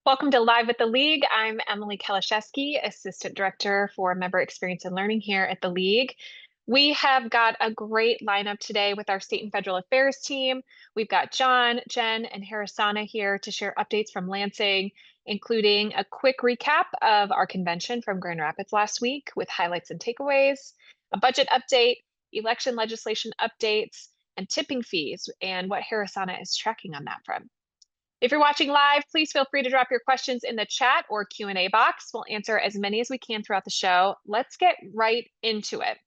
Welcome to Live with the League. I'm Emily Kalashewski, Assistant Director for Member Experience and Learning here at the League. We have got a great lineup today with our state and federal affairs team. We've got John, Jen, and Harrisana here to share updates from Lansing, including a quick recap of our convention from Grand Rapids last week with highlights and takeaways, a budget update, election legislation updates, and tipping fees, and what Harrisana is tracking on that front. If you're watching live, please feel free to drop your questions in the chat or Q&A box. We'll answer as many as we can throughout the show. Let's get right into it.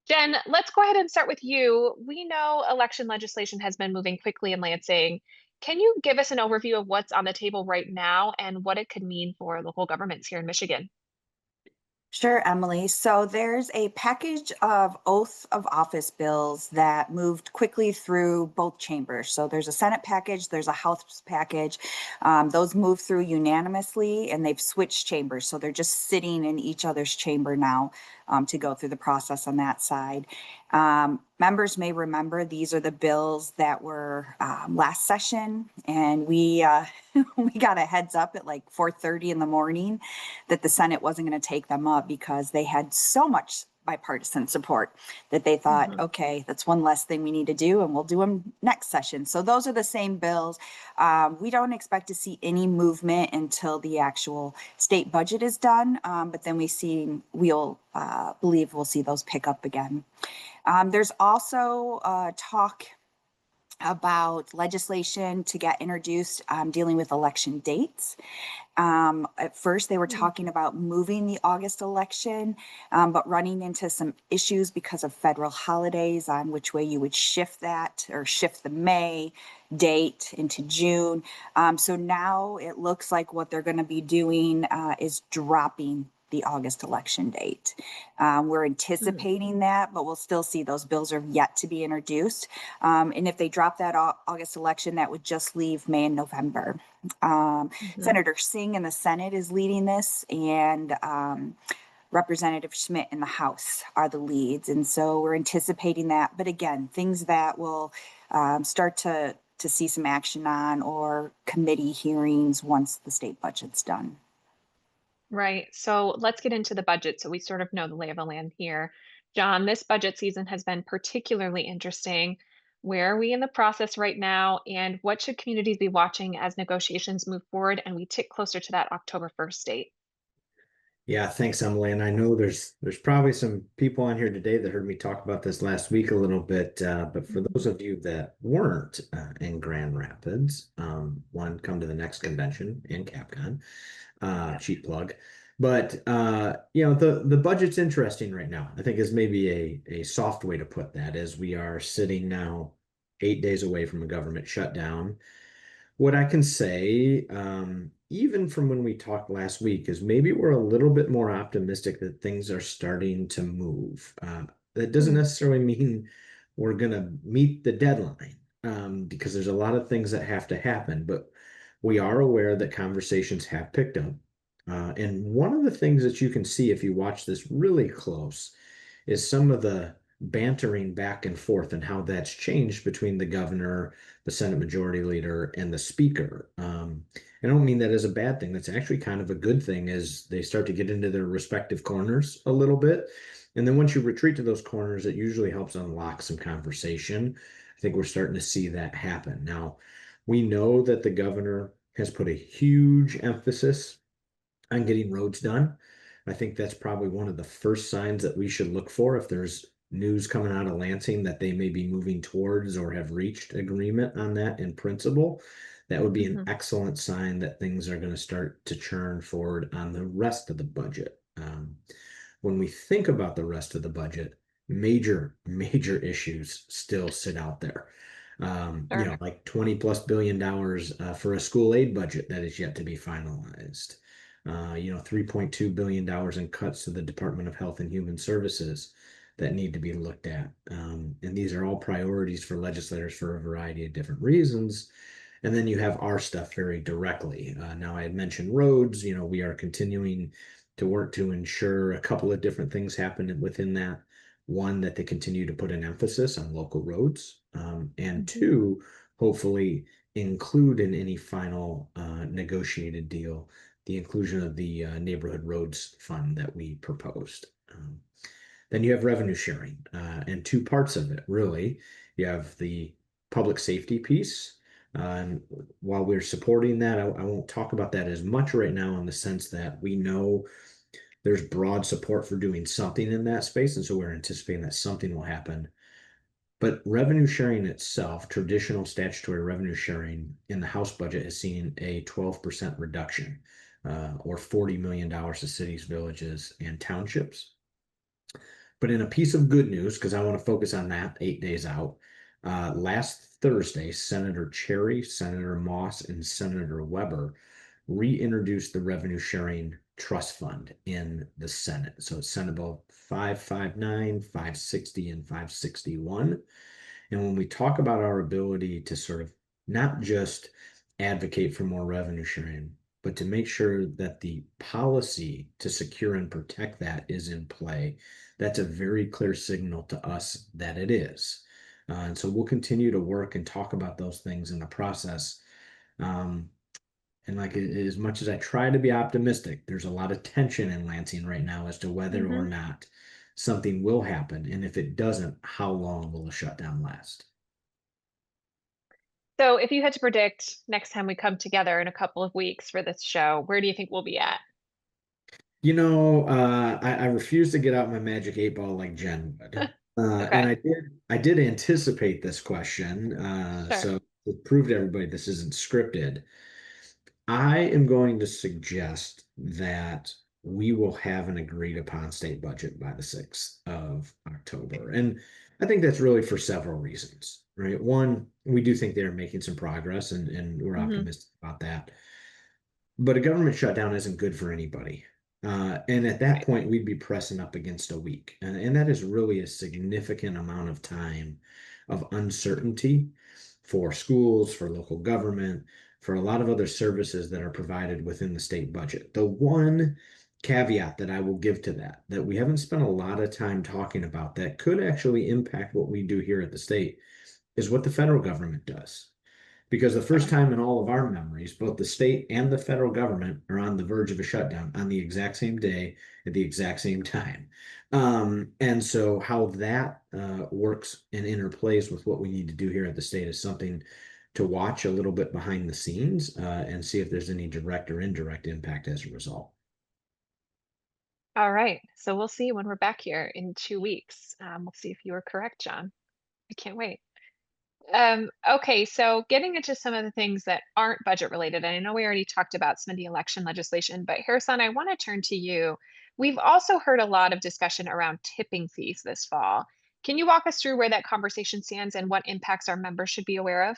Jen, let's go ahead and start with you. We know election legislation has been moving quickly in Lansing. Can you give us an overview of what's on the table right now and what it could mean for local governments here in Michigan? Sure, Emily. So there's a package of oath of office bills that moved quickly through both chambers. So there's a Senate package, there's a House package. Those moved through unanimously and they've switched chambers. So they're just sitting in each other's chamber now to go through the process on that side. Members may remember these are the bills that were last session, and we we got a heads up at like 4:30 in the morning that the Senate wasn't going to take them up because they had so much bipartisan support that they thought, okay, that's one less thing we need to do, and we'll do them next session. So those are the same bills. We don't expect to see any movement until the actual state budget is done, but then we'll believe we'll see those pick up again. There's also talk about legislation to get introduced dealing with election dates. At first, they were talking about moving the August election, but running into some issues because of federal holidays on which way you would shift that or shift the May date into June. So now it looks like what they're going to be doing is dropping the August election date. We're anticipating that, but we'll still see those bills are yet to be introduced. And if they drop that August election, that would just leave May and November. Senator Singh in the Senate is leading this, and Representative Schmidt in the House are the leads. And so we're anticipating that. But again, things that will start to see some action on or committee hearings once the state budget's done. Right. So let's get into the budget so we sort of know the lay of the land here. John, this budget season has been particularly interesting. Where are we in the process right now? And what should communities be watching as negotiations move forward and we tick closer to that October 1st date? Yeah, thanks, Emily. And I know there's probably some people on here today that heard me talk about this last week a little bit. But for those of you that weren't in Grand Rapids, one, come to the next convention in CapCon, cheap plug. But the budget's interesting right now. I think is maybe a soft way to put that, as we are sitting now 8 days away from a government shutdown. What I can say, even from when we talked last week, is maybe we're a little bit more optimistic that things are starting to move. That doesn't necessarily mean we're going to meet the deadline, because there's a lot of things that have to happen, but we are aware that conversations have picked up. And one of the things that you can see if you watch this really close is some of the bantering back and forth and how that's changed between the governor, the Senate Majority Leader, and the Speaker. I don't mean that as a bad thing. That's actually kind of a good thing as they start to get into their respective corners a little bit. And then once you retreat to those corners, it usually helps unlock some conversation. I think we're starting to see that happen. Now, we know that the governor has put a huge emphasis on getting roads done. I think that's probably one of the first signs that we should look for if there's news coming out of Lansing that they may be moving towards or have reached agreement on that in principle. That would be an excellent sign that things are going to start to churn forward on the rest of the budget. When we think about the rest of the budget, major issues still sit out there. Like $20+ billion for a school aid budget that is yet to be finalized. $3.2 billion in cuts to the Department of Health and Human Services that need to be looked at. And these are all priorities for legislators for a variety of different reasons. And then you have our stuff very directly. Now, I had mentioned roads. We are continuing to work to ensure a couple of different things happen within that. One, that they continue to put an emphasis on local roads. And two, hopefully include in any final negotiated deal, the inclusion of the neighborhood roads fund that we proposed. Then you have revenue sharing, and two parts of it, really. You have the public safety piece. And while we're supporting that, I won't talk about that as much right now in the sense that we know there's broad support for doing something in that space. And so we're anticipating that something will happen. But revenue sharing itself, traditional statutory revenue sharing in the House budget has seen a 12% reduction, or $40 million to cities, villages, and townships. But in a piece of good news, because I want to focus on that 8 days out, last Thursday, Senator Cherry, Senator Moss, and Senator Weber reintroduced the revenue sharing trust fund in the Senate. So it's Senate Bill 559, 560, and 561. And when we talk about our ability to sort of not just advocate for more revenue sharing, but to make sure that the policy to secure and protect that is in play, that's a very clear signal to us that it is. And so we'll continue to work and talk about those things in the process. And like as much as I try to be optimistic, there's a lot of tension in Lansing right now as to whether or not something will happen. And if it doesn't, how long will the shutdown last? So if you had to predict next time we come together in a couple of weeks for this show, where do you think we'll be at? I refuse to get out my magic 8 ball like Jen would. And Okay, I did anticipate this question. sure. So to prove to everybody this isn't scripted, I am going to suggest that we will have an agreed upon state budget by the 6th of October. And I think that's really for several reasons, right? One, we do think they're making some progress and we're Hmm. optimistic about that. But a government shutdown isn't good for anybody. And at that Right. point, we'd be pressing up against a week. And that is really a significant amount of time of uncertainty for schools, for local government, for a lot of other services that are provided within the state budget. The one caveat that I will give to that, that we haven't spent a lot of time talking about that could actually impact what we do here at the state, is what the federal government does. Because the first Okay. time in all of our memories, both the state and the federal government are on the verge of a shutdown on the exact same day at the exact same time. And so how that works and interplays with what we need to do here at the state is something to watch a little bit behind the scenes and see if there's any direct or indirect impact as a result. All right. So we'll see when we're back here in 2 weeks. We'll see if you were correct, John. I can't wait. Okay, so getting into some of the things that aren't budget related, and I know we already talked about some of the election legislation, but Harrison, I want to turn to you. We've also heard a lot of discussion around tipping fees this fall. Can you walk us through where that conversation stands and what impacts our members should be aware of?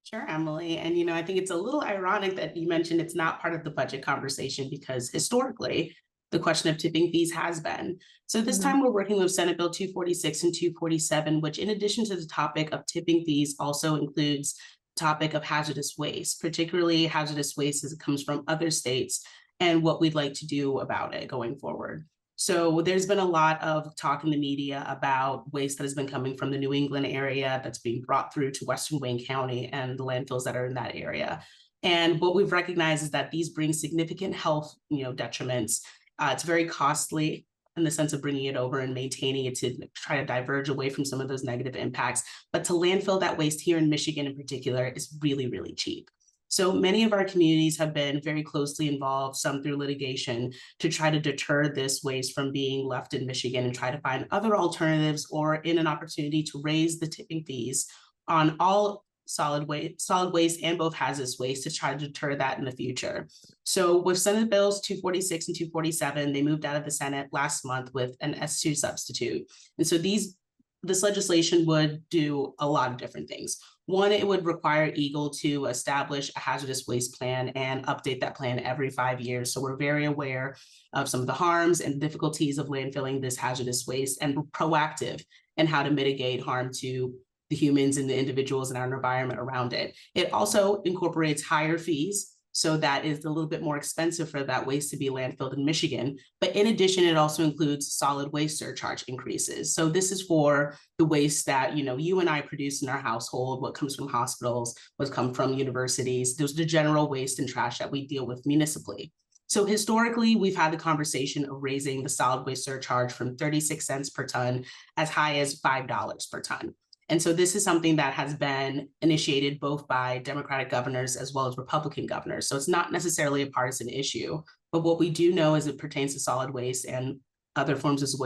Sure, Emily. And, I think it's a little ironic that you mentioned it's not part of the budget conversation because historically, the question of tipping fees has been. So this Hmm. time we're working with Senate Bill 246 and 247, which in addition to the topic of tipping fees also includes topic of hazardous waste, particularly hazardous waste as it comes from other states and what we'd like to do about it going forward. So there's been a lot of talk in the media about waste that has been coming from the New England area that's being brought through to Western Wayne County and the landfills that are in that area. And what we've recognized is that these bring significant health, detriments. It's very costly in the sense of bringing it over and maintaining it to try to diverge away from some of those negative impacts. But to landfill that waste here in Michigan in particular is really, really cheap. So many of our communities have been very closely involved, some through litigation, to try to deter this waste from being left in Michigan and try to find other alternatives or in an opportunity to raise the tipping fees on all solid waste and both hazardous waste to try to deter that in the future. So with Senate Bills 246 and 247, they moved out of the Senate last month with an S2 substitute. And so this legislation would do a lot of different things. One, it would require Eagle to establish a hazardous waste plan and update that plan every 5 years. So we're very aware of some of the harms and difficulties of landfilling this hazardous waste and proactive in how to mitigate harm to the humans and the individuals in our environment around it. It also incorporates higher fees So that is a little bit more expensive for that waste to be landfilled in Michigan. But in addition, it also includes solid waste surcharge increases. So this is for the waste that, you and I produce in our household, what comes from hospitals, what comes from universities. Those are the general waste and trash that we deal with municipally. So historically, we've had the conversation of raising the solid waste surcharge from 36 cents per ton as high as $5 per ton. And so this is something that has been initiated both by Democratic governors as well as Republican governors. So it's not necessarily a partisan issue, but what we do know as it pertains to solid waste and other forms of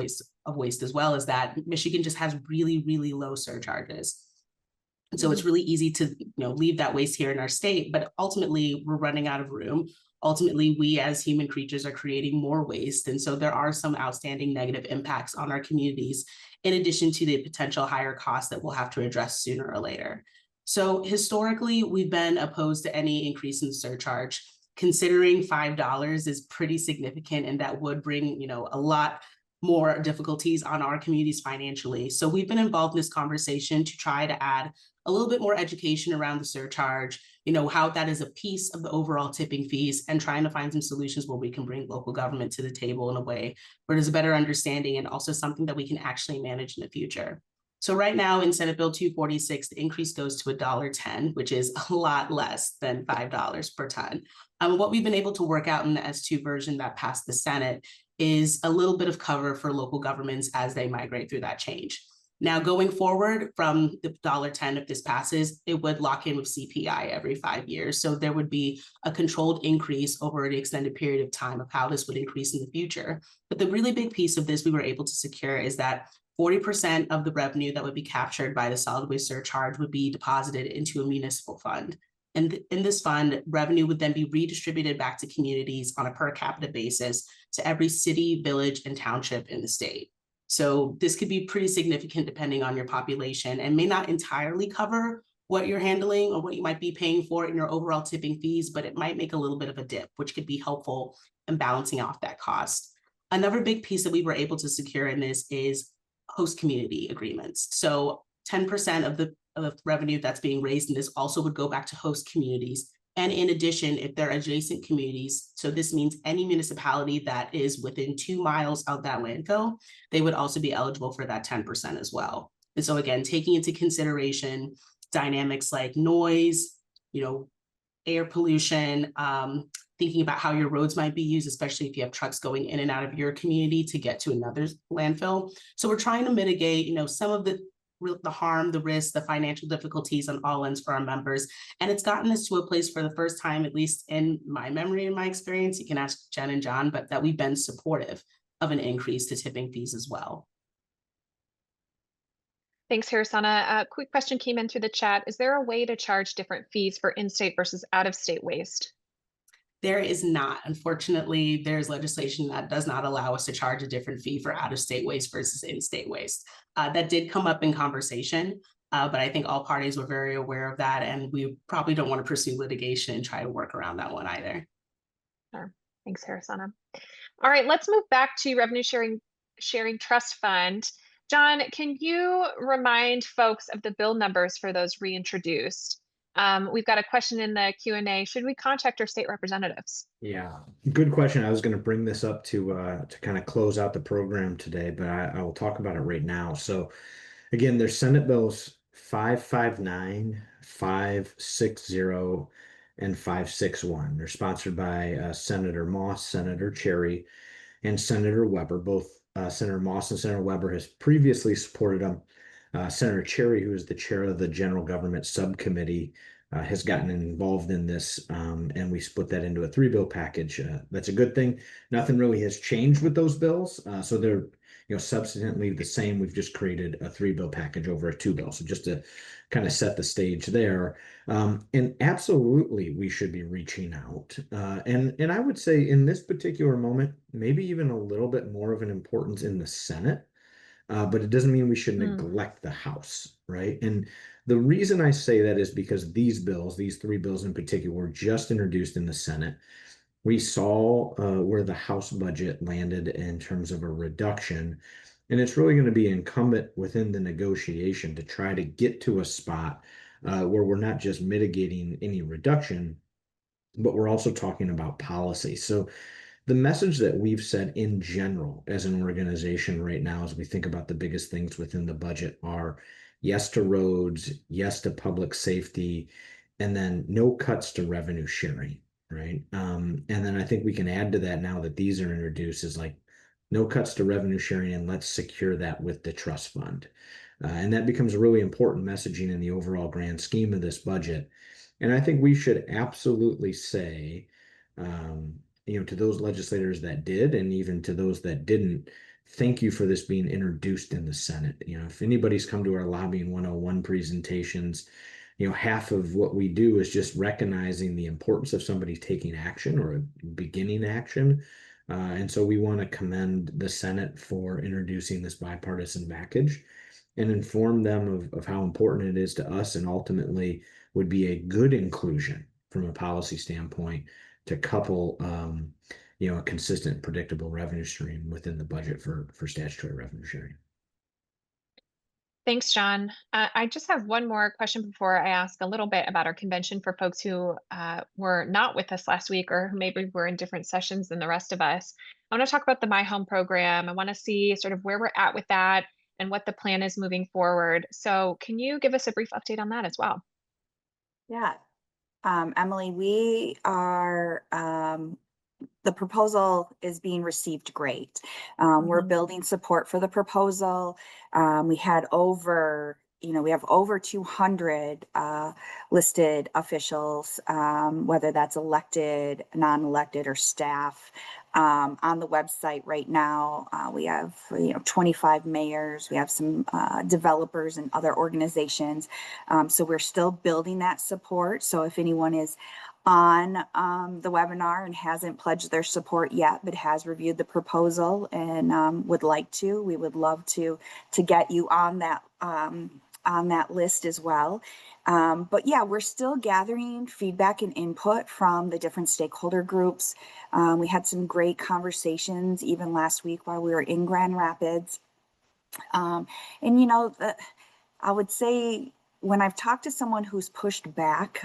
waste as well is that Michigan just has really, really low surcharges. And so it's really easy to leave that waste here in our state, but ultimately we're running out of room. Ultimately, we as human creatures are creating more waste. And so there are some outstanding negative impacts on our communities, in addition to the potential higher costs that we'll have to address sooner or later. So historically, we've been opposed to any increase in surcharge. Considering $5 is pretty significant, and that would bring a lot more difficulties on our communities financially. So we've been involved in this conversation to try to add a little bit more education around the surcharge, how that is a piece of the overall tipping fees, and trying to find some solutions where we can bring local government to the table in a way where there's a better understanding and also something that we can actually manage in the future. So right now in Senate Bill 246, the increase goes to $1.10, which is a lot less than $5 per ton. What we've been able to work out in the S2 version that passed the Senate is a little bit of cover for local governments as they migrate through that change. Now, going forward from the $1.10, if this passes, it would lock in with CPI every 5 years. So there would be a controlled increase over an extended period of time of how this would increase in the future. But the really big piece of this we were able to secure is that 40% of the revenue that would be captured by the solid waste surcharge would be deposited into a municipal fund. And in this fund, revenue would then be redistributed back to communities on a per capita basis to every city, village, and township in the state. So this could be pretty significant depending on your population and may not entirely cover what you're handling or what you might be paying for in your overall tipping fees, but it might make a little bit of a dip, which could be helpful in balancing off that cost. Another big piece that we were able to secure in this is host community agreements. So 10% of the revenue that's being raised in this also would go back to host communities. And in addition, if they're adjacent communities, so this means any municipality that is within 2 miles of that landfill, they would also be eligible for that 10% as well. And so again, taking into consideration dynamics like noise, air pollution, thinking about how your roads might be used, especially if you have trucks going in and out of your community to get to another landfill. So we're trying to mitigate, some of the harm, the risk, the financial difficulties on all ends for our members. And it's gotten us to a place for the first time, at least in my memory and my experience, you can ask Jen and John, but that we've been supportive of an increase to tipping fees as well. Thanks, Harrisana. A quick question came in through the chat. Is there a way to charge different fees for in-state versus out-of-state waste? There is not. Unfortunately, there's legislation that does not allow us to charge a different fee for out-of-state waste versus in-state waste. That did come up in conversation, but I think all parties were very aware of that, and we probably don't want to pursue litigation and try to work around that one either. Sure. Thanks, Harrisana. All right, let's move back to revenue sharing trust fund. John, can you remind folks of the bill numbers for those reintroduced? We've got a question in the Q&A. Should we contact our state representatives? Yeah, good question. I was going to bring this up to kind of close out the program today, but I will talk about it right now. So again, there's Senate bills 559, 560, and 561. They're sponsored by Senator Moss, Senator Cherry, and Senator Weber. Both Senator Moss and Senator Weber has previously supported them. Senator Cherry, who is the chair of the General Government Subcommittee, has gotten involved in this, and we split that into a 3-bill package. That's a good thing. Nothing really has changed with those bills, so they're substantively the same. We've just created a 3-bill package over a 2-bill. So just to kind of set the stage there, and absolutely we should be reaching out, and I would say in this particular moment, maybe even a little bit more of an importance in the Senate. But it doesn't mean we should neglect the House, right? And the reason I say that is because these bills, these 3 bills in particular, were just introduced in the Senate. We saw where the House budget landed in terms of a reduction, and it's really going to be incumbent within the negotiation to try to get to a spot where we're not just mitigating any reduction, but we're also talking about policy. So the message that we've said in general as an organization right now, as we think about the biggest things within the budget, are yes to roads, yes to public safety, and then no cuts to revenue sharing, right? And then I think we can add to that now that these are introduced is like no cuts to revenue sharing, and let's secure that with the trust fund. And that becomes really important messaging in the overall grand scheme of this budget. And I think we should absolutely say, to those legislators that did, and even to those that didn't, thank you for this being introduced in the Senate. If anybody's come to our Lobbying 101 presentations, half of what we do is just recognizing the importance of somebody taking action or beginning action. And so we want to commend the Senate for introducing this bipartisan package and inform them of how important it is to us, and ultimately would be a good inclusion from a policy standpoint to couple a consistent, predictable revenue stream within the budget for statutory revenue sharing. Thanks, John. I just have one more question before I ask a little bit about our convention for folks who were not with us last week or who maybe were in different sessions than the rest of us. I want to talk about the My Home program. I want to see sort of where we're at with that and what the plan is moving forward. So can you give us a brief update on that as well? Yeah. Emily, we are, the proposal is being received great. We're building support for the proposal. We had over, we have over 200 listed officials, whether that's elected, non-elected, or staff. On the website right now, we have 25 mayors. We have some developers and other organizations. So we're still building that support. So if anyone is on the webinar and hasn't pledged their support yet, but has reviewed the proposal and would like to, we would love to get you on that list as well. But yeah, we're still gathering feedback and input from the different stakeholder groups. We had some great conversations even last week while we were in Grand Rapids. And I would say when I've talked to someone who's pushed back,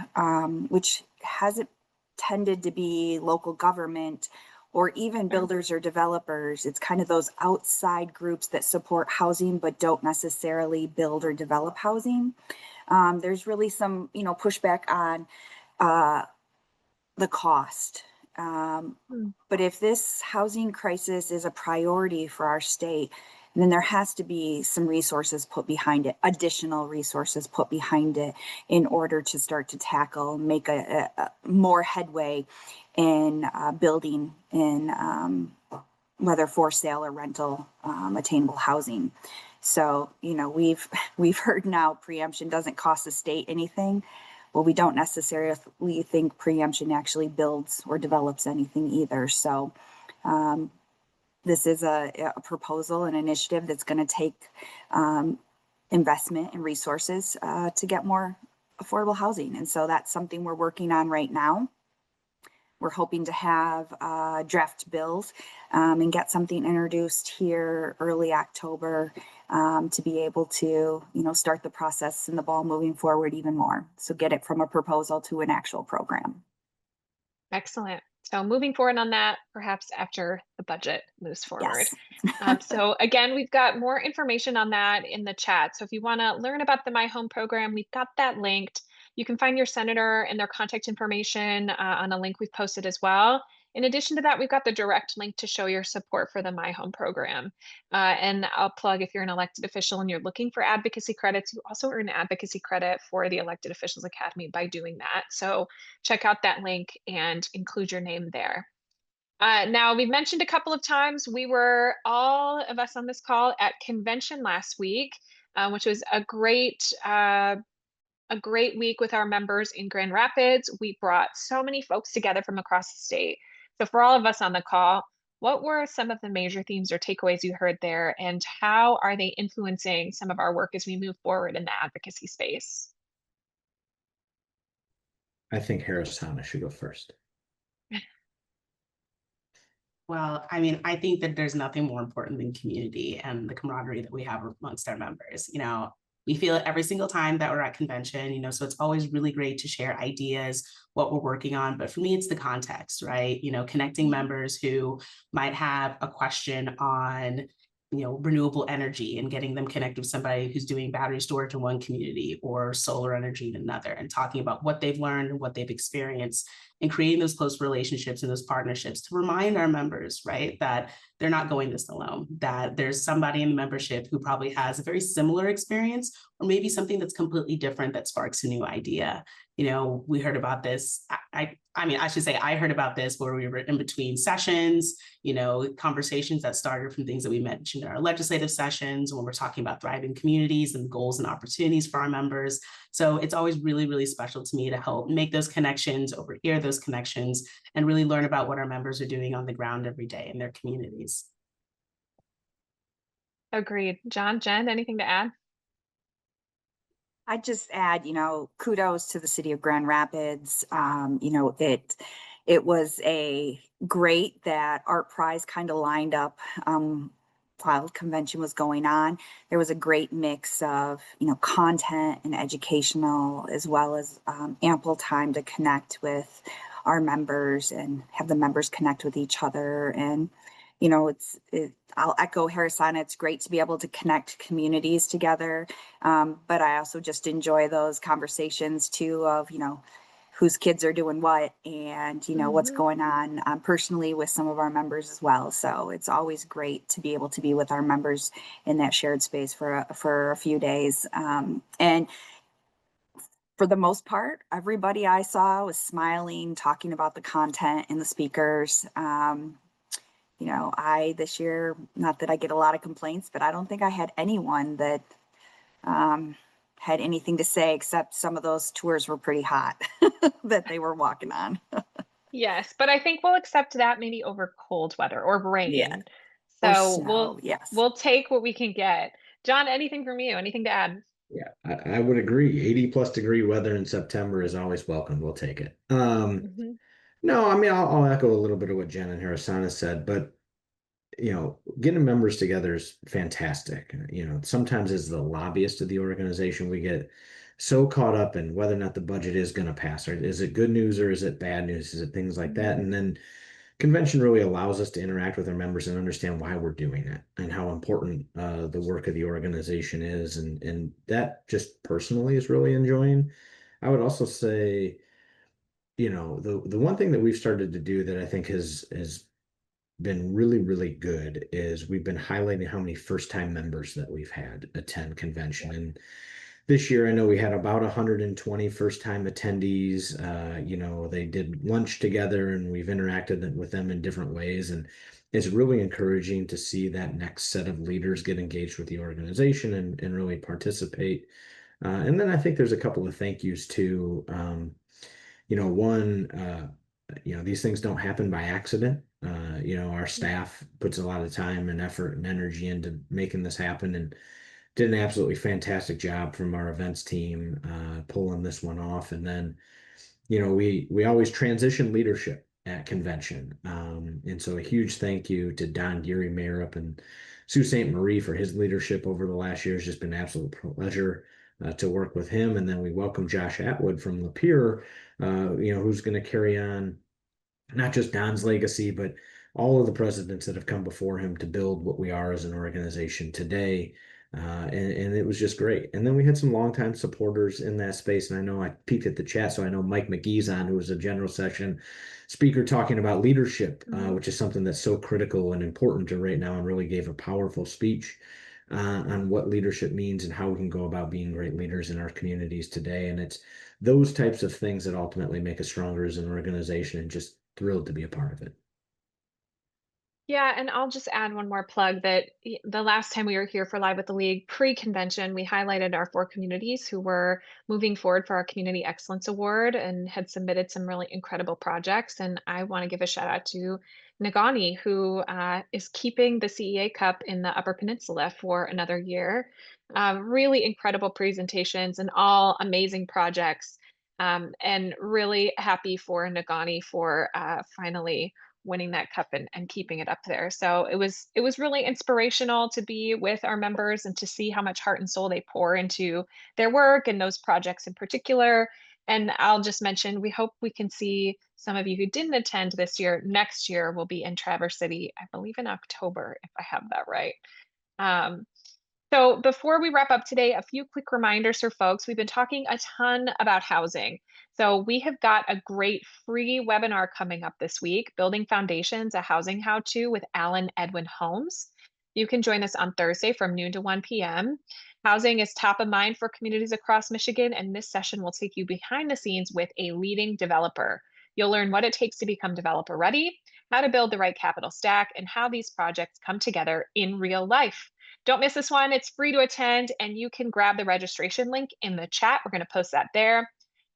which hasn't tended to be local government or even builders or developers, it's kind of those outside groups that support housing but don't necessarily build or develop housing. There's really some, pushback on the cost. But if this housing crisis is a priority for our state, then there has to be some resources put behind it, additional resources put behind it in order to start to tackle, make a more headway in building in whether for sale or rental attainable housing. So, we've heard now preemption doesn't cost the state anything. Well, we don't necessarily think preemption actually builds or develops anything either. So this is a proposal, an initiative that's going to take investment and resources to get more affordable housing. And so that's something we're working on right now. We're hoping to have draft bills and get something introduced here early October to be able to, start the process and the ball moving forward even more. So get it from a proposal to an actual program. Excellent. So moving forward on that, perhaps after the budget moves forward. Yes. So again, we've got more information on that in the chat. So if you want to learn about the My Home program, we've got that linked. You can find your senator and their contact information on a link we've posted as well. In addition to that, we've got the direct link to show your support for the My Home program. And I'll plug, if you're an elected official and you're looking for advocacy credits, you also earn advocacy credit for the Elected Officials Academy by doing that. So check out that link and include your name there. Now, we've mentioned a couple of times, we were, all of us on this call, at convention last week, which was a great week with our members in Grand Rapids. We brought so many folks together from across the state. So for all of us on the call, what were some of the major themes or takeaways you heard there, and how are they influencing some of our work as we move forward in the advocacy space? I think Harris Hanna should go first. Well, I think that there's nothing more important than community and the camaraderie that we have amongst our members. We feel it every single time that we're at convention, you know, so it's always really great to share ideas, what we're working on. But for me, it's the context, right? You know, connecting members who might have a question on, you know, renewable energy and getting them connected with somebody who's doing battery storage in one community or solar energy in another, and talking about what they've learned and what they've experienced, and creating those close relationships and those partnerships to remind our members, right, that they're not going this alone, that there's somebody in the membership who probably has a very similar experience, or maybe something that's completely different that sparks a new idea. You know, we heard about this. I mean, I should say I heard about this where we were in between sessions, you know, conversations that started from things that we mentioned in our legislative sessions when we're talking about thriving communities and goals and opportunities for our members. So it's always really, really special to me to help make those connections, overhear those connections, and really learn about what our members are doing on the ground every day in their communities. Agreed. John, Jen, anything to add? I just add, kudos to the city of Grand Rapids. It was a great that Art Prize kind of lined up while convention was going on. There was a great mix of, content and educational, as well as ample time to connect with our members and have the members connect with each other. And, I'll echo Harrison. It's great to be able to connect communities together. But I also just enjoy those conversations too of, whose kids are doing what and, what's going on personally with some of our members as well. So it's always great to be able to be with our members in that shared space for a few days. And for the most part, everybody I saw was smiling, talking about the content and the speakers. This year, not that I get a lot of complaints, but I don't think I had anyone that had anything to say, except some of those tours were pretty hot that they were walking on. Yes, but I think we'll accept that maybe over cold weather or Yeah. rain. Or So snow, yes. we'll take what we can get. John, anything from you? Anything to add? Yeah, I would agree. 80+ degree weather in September is always welcome. We'll take it. Mhm. No, I mean, I'll echo a little bit of what Jen and Harrison said, but getting members together is fantastic. Sometimes as the lobbyist of the organization, we get so caught up in whether or not the budget is going to pass, or is it good news or is it bad news? Is it things like that? And then convention really allows us to interact with our members and understand why we're doing it and how important the work of the organization is. And that just personally is really enjoying. I would also say, the one thing that we've started to do that I think has been really, really good is we've been highlighting how many first-time members that we've had attend convention. And this year, I know we had about 120 first-time attendees. They did lunch together and we've interacted with them in different ways. And it's really encouraging to see that next set of leaders get engaged with the organization and really participate. And then I think there's a couple of thank yous too. One, these things don't happen by accident. Our staff puts a lot of time and effort and energy into making this happen and did an absolutely fantastic job from our events team pulling this one off. And then, we always transition leadership at convention. And so a huge thank you to Don Geary, Mayor up and Sault Ste. Marie for his leadership over the last year. It's just been an absolute pleasure to work with him. And then we welcome Josh Atwood from Lapeer, who's going to carry on not just Don's legacy, but all of the presidents that have come before him to build what we are as an organization today. And it was just great. And then we had some longtime supporters in that space. And I know I peeked at the chat, so I know Mike McGee's on, who was a general session speaker talking about leadership, which is something that's so critical and important to right now, and really gave a powerful speech on what leadership means and how we can go about being great leaders in our communities today. And it's those types of things that ultimately make us stronger as an organization, and just thrilled to be a part of it. Yeah, and I'll just add one more plug that the last time we were here for Live with the League pre-convention, we highlighted our 4 communities who were moving forward for our Community Excellence Award and had submitted some really incredible projects. And I want to give a shout out to Nagani, who is keeping the CEA Cup in the Upper Peninsula for another year. Really incredible presentations and all amazing projects. And really happy for Nagani for finally winning that cup and keeping it up there. So it was really inspirational to be with our members and to see how much heart and soul they pour into their work and those projects in particular. And I'll just mention, we hope we can see some of you who didn't attend this year. Next year, we'll be in Traverse City, I believe in October, if I have that right. So before we wrap up today, a few quick reminders for folks. We've been talking a ton about housing. So we have got a great free webinar coming up this week, Building Foundations, a Housing How-To with Edwin Homes. You can join us on Thursday from noon to 1 p.m. Housing is top of mind for communities across Michigan, and this session will take you behind the scenes with a leading developer. You'll learn what it takes to become developer ready, how to build the right capital stack, and how these projects come together in real life. Don't miss this one. It's free to attend, and you can grab the registration link in the chat. We're going to post that there.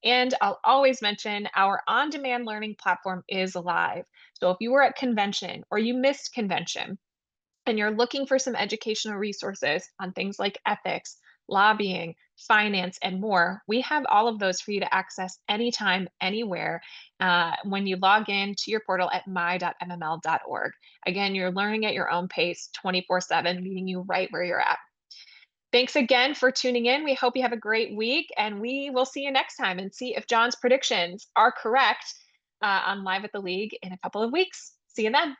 And I'll always mention our on-demand learning platform is live. So if you were at convention or you missed convention and you're looking for some educational resources on things like ethics, lobbying, finance, and more, we have all of those for you to access anytime, anywhere, when you log in to your portal at my.mml.org. Again, you're learning at your own pace, 24/7, meeting you right where you're at. Thanks again for tuning in. We hope you have a great week, and we will see you next time and see if John's predictions are correct on Live at the League in a couple of weeks. See you then.